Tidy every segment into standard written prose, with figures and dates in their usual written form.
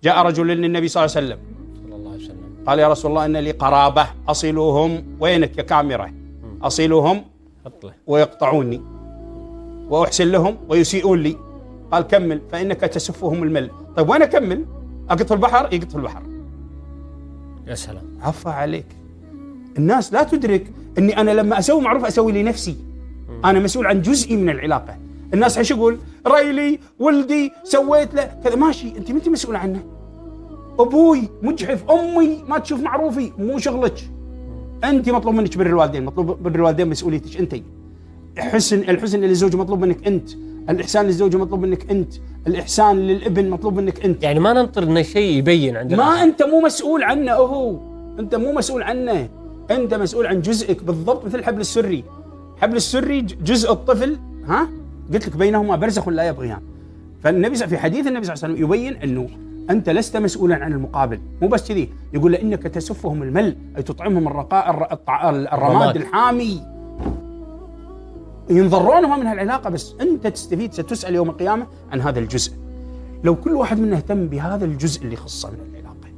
جاء رجل للنبي صلى الله عليه وسلم قال يا رسول الله إن لي قرابة أصلهم، وينك يا كاميرا، أصلهم ويقطعوني وأحسن لهم ويسيئون لي. قال كمل فإنك تسفهم المل. طيب وين أكمل؟ أقط في البحر؟ يقط في البحر. يا سلام، عفا عليك. الناس لا تدرك أني أنا لما أسوي معروف أسوي لنفسي، أنا مسؤول عن جزئي من العلاقة. الناس ايش يقول؟ ريلي ولدي سويت له كذا، ماشي، أنت ما أنت مسؤول عنه. أبوي مجحف، أمي ما تشوف معروفي، مو شغلك. أنت مطلوب منك بر الوالدين، مطلوب بر الوالدين مسؤوليتك أنت. الحسن للزوج مطلوب منك أنت، الإحسان للزوجة مطلوب منك أنت، الإحسان للابن مطلوب منك أنت. يعني ما ننطر إن شيء يبين عندنا، ما أنت مو مسؤول عنه، هو أنت مو مسؤول عنه، أنت مسؤول عن جزئك بالضبط. مثل الحبل السري، حبل السري جزء الطفل، ها قلت لك بينهما برزخ لا يبغيان. فالنبي في حديث النبي صلى الله عليه وسلم يبين أنه أنت لست مسؤولا عن المقابل. مو بس كذي، يقول لأنك تسفهم المل، أي تطعمهم الرماد الحامي، ينضرونهم من هالعلاقة، بس أنت تستفيد، ستسأل يوم القيامة عن هذا الجزء. لو كل واحد منا اهتم بهذا الجزء اللي يخصه من العلاقة،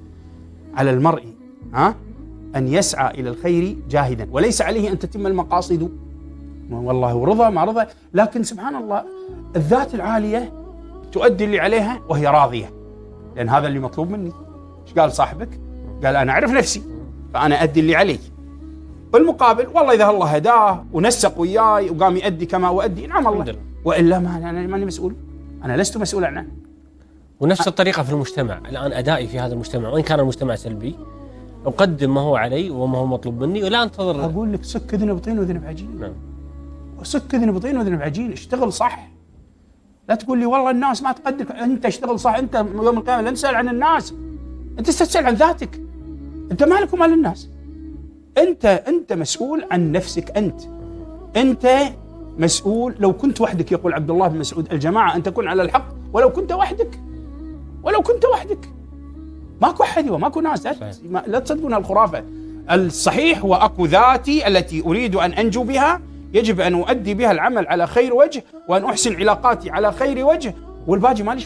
على المرء أن يسعى إلى الخير جاهدا، وليس عليه أن تتم المقاصد والله ورضى ما رضى. لكن سبحان الله الذات العالية تؤدي اللي عليها وهي راضية، لأن هذا اللي مطلوب مني. ايش قال صاحبك؟ قال أنا أعرف نفسي فأنا أدي اللي علي. بالمقابل والله إذا الله هداه ونسق وياي وقام يؤدي كما أؤدي، نعم الله، وإلا ما أنا ماني مسؤول، أنا لست مسؤولا عنه. ونفس الطريقة في المجتمع. الآن أدائي في هذا المجتمع وإن كان المجتمع سلبي، أقدم ما هو علي وما هو مطلوب مني ولا أنتظر. أقول لك سك ذنب طين وذنب عجين. نعم. وسك ذنب طين وذنب عجين، اشتغل صح. لا تقول لي والله الناس ما تقدرك، أنت اشتغل صح. أنت يوم القيامة لا تسأل عن الناس، أنت تسأل عن ذاتك. أنت مالك ومال الناس. أنت مسؤول عن نفسك. أنت مسؤول. لو كنت وحدك، يقول عبد الله بن مسعود، الجماعة أن تكون على الحق ولو كنت وحدك. ماكو أحد وماكو ناس. لا تصدقون الخرافة. الصحيح هو أكو ذاتي التي أريد أن أنجو بها، يجب أن أؤدي بها العمل على خير وجه، وأن أحسن علاقاتي على خير وجه، والباقي مالي.